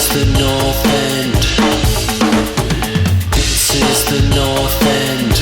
is the North End. This is the North End.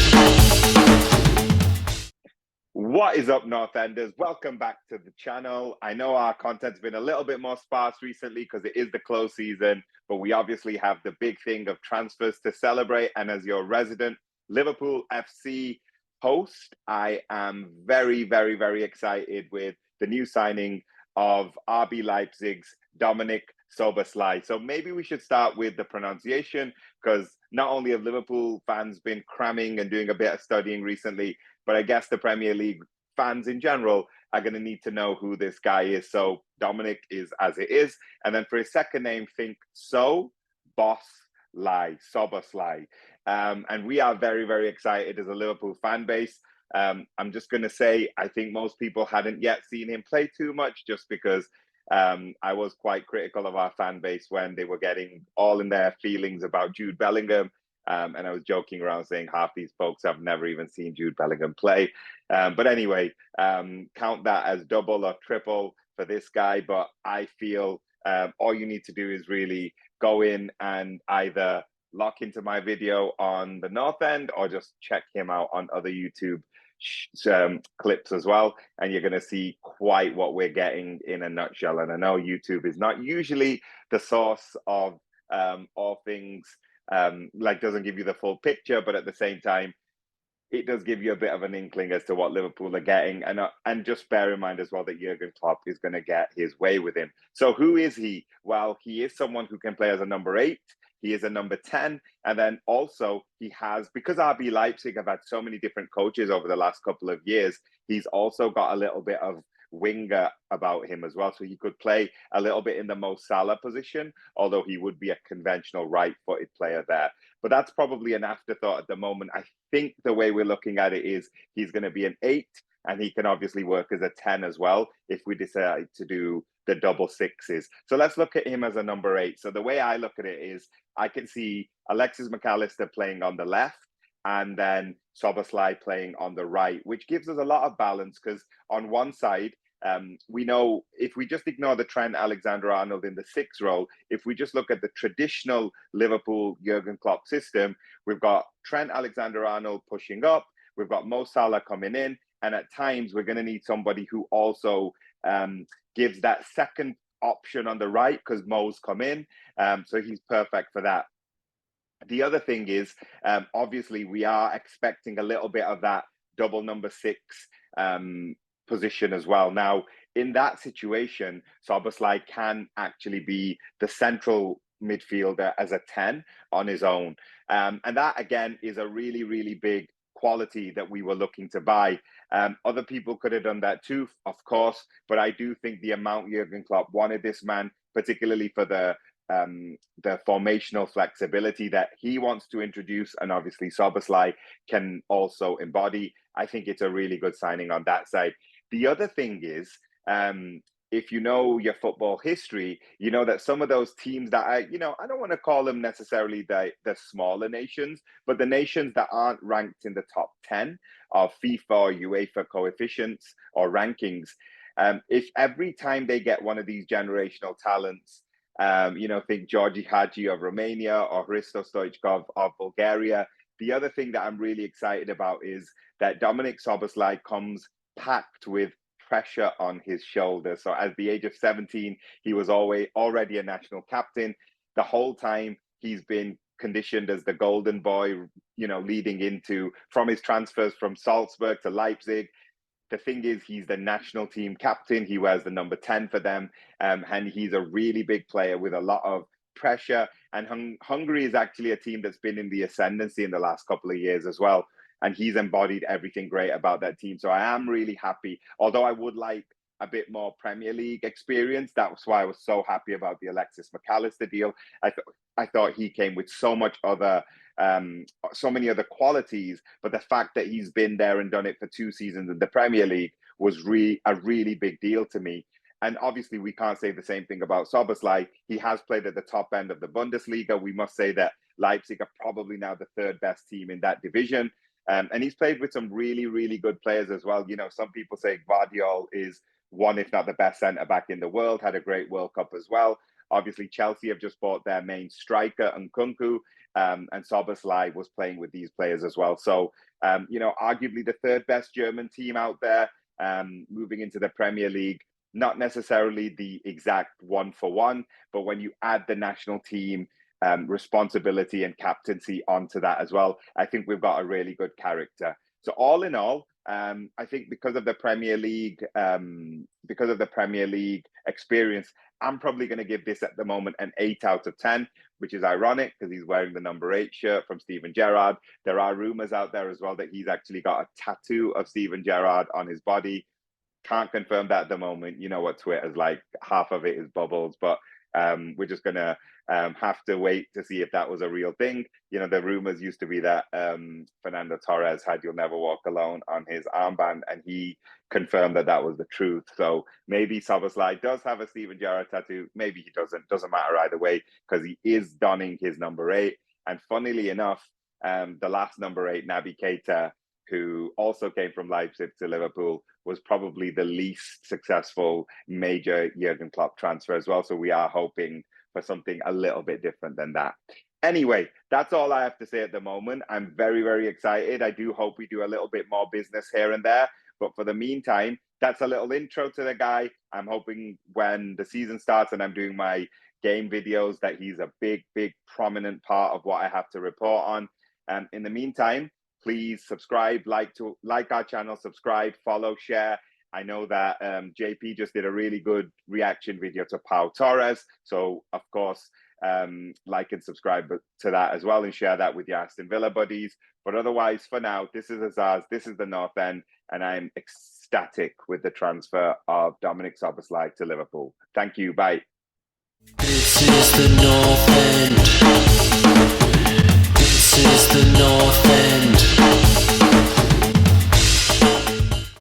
What is up, North Enders? Welcome back to the channel. I know our content's been a little bit more sparse recently because it is the close season, but we obviously have the big thing of transfers to celebrate. And as your resident Liverpool FC host, I am very, very, very excited with the new signing of RB Leipzig's Dominic Szoboszlai. So maybe we should start with the pronunciation, because not only have Liverpool fans been cramming and doing a bit of studying recently, but I guess the Premier League fans in general are going to need to know who this guy is. So Dominic is as it is. And then for his second name, think Szoboszlai. And we are very, very excited as a Liverpool fan base. I'm just going to say, I think most people hadn't yet seen him play too much, just because I was quite critical of our fan base when they were getting all in their feelings about Jude Bellingham. And I was joking around saying half these folks have never even seen Jude Bellingham play. But anyway, count that as double or triple for this guy. But I feel all you need to do is really go in and either lock into my video on the North End or just check him out on other YouTube clips as well, and you're going to see quite what we're getting in a nutshell. And I know YouTube is not usually the source of all things, like doesn't give you the full picture, but at the same time it does give you a bit of an inkling as to what Liverpool are getting. And just bear in mind as well that Jurgen Klopp is going to get his way with him. So who is he? Well, he is someone who can play as a number 8. He is a number 10. And then also he has, because RB Leipzig have had so many different coaches over the last couple of years, he's also got a little bit of winger about him as well. So he could play a little bit in the Mo Salah position, although he would be a conventional right-footed player there. But that's probably an afterthought at the moment. I think the way we're looking at it is he's going to be an 8, and he can obviously work as a 10 as well if we decide to do the double sixes. So let's look at him as a number 8. So the way I look at it is I can see Alexis McAllister playing on the left and then Szoboszlai playing on the right, which gives us a lot of balance, because on one side, we know if we just ignore the Trent Alexander-Arnold in the 6 role, if we just look at the traditional Liverpool Jurgen Klopp system, we've got Trent Alexander-Arnold pushing up, we've got Mo Salah coming in, and at times we're going to need somebody who also gives that second option on the right, because Mo's come in, so he's perfect for that. The other thing is, obviously, we are expecting a little bit of that double number 6 position as well. Now, in that situation, Szoboszlai can actually be the central midfielder as a 10 on his own. And that, again, is a really, really big quality that we were looking to buy. Other people could have done that too, of course, but I do think the amount Jurgen Klopp wanted this man, particularly for the formational flexibility that he wants to introduce, and obviously Szoboszlai can also embody. I think it's a really good signing on that side. The other thing is, if you know your football history, you know that some of those teams that I don't want to call them necessarily the smaller nations, but the nations that aren't ranked in the top 10 of FIFA or UEFA coefficients or rankings, if every time they get one of these generational talents, think Georgi Hagi of Romania or Hristo Stoichkov of Bulgaria. The other thing that I'm really excited about is that Dominic Szoboszlai comes packed with pressure on his shoulders. So at the age of 17, he was already a national captain. The whole time he's been conditioned as the golden boy, leading into from his transfers from Salzburg to Leipzig. The thing is, he's the national team captain. He wears the number 10 for them. And he's a really big player with a lot of pressure. And Hungary is actually a team that's been in the ascendancy in the last couple of years as well. And he's embodied everything great about that team. So I am really happy, although I would like a bit more Premier League experience. That's why I was so happy about the Alexis McAllister deal. I thought he came with so many other qualities, but the fact that he's been there and done it for 2 seasons in the Premier League was a really big deal to me. And obviously, we can't say the same thing about Szoboszlai. He has played at the top end of the Bundesliga. We must say that Leipzig are probably now the 3rd best team in that division. And he's played with some really, really good players as well. Some people say Gvardiol is one, if not the best centre-back in the world, had a great World Cup as well. Obviously, Chelsea have just bought their main striker, Nkunku, and Szoboszlai was playing with these players as well. So, arguably the third best German team out there, moving into the Premier League. Not necessarily the exact 1-for-1, but when you add the national team responsibility and captaincy onto that as well, I think we've got a really good character. So all in all, I think because of the Premier League, experience, I'm probably going to give this at the moment an 8 out of 10, which is ironic because he's wearing the number 8 shirt from Steven Gerrard. There are rumors out there as well that he's actually got a tattoo of Steven Gerrard on his body. Can't confirm that at the moment. You know what Twitter's like, half of it is bubbles, but we're just going to have to wait to see if that was a real thing. The rumors used to be that Fernando Torres had "You'll Never Walk Alone" on his armband, and he confirmed that was the truth. So maybe Szoboszlai does have a Steven Gerrard tattoo. Maybe he doesn't matter either way, because he is donning his number 8. And funnily enough, the last number 8, Naby Keita, who also came from Leipzig to Liverpool, was probably the least successful major Jurgen Klopp transfer as well. So we are hoping for something a little bit different than that. Anyway, that's all I have to say at the moment. I'm very, very excited. I do hope we do a little bit more business here and there. But for the meantime, that's a little intro to the guy. I'm hoping when the season starts and I'm doing my game videos that he's a big, big, prominent part of what I have to report on. In the meantime, please subscribe, like our channel, subscribe, follow, share. I know that JP just did a really good reaction video to Pau Torres. So, of course, like and subscribe to that as well and share that with your Aston Villa buddies. But otherwise, for now, this is Aizaz, this is the North End, and I'm ecstatic with the transfer of Dominik Szoboszlai to Liverpool. Thank you. Bye. This is the North End.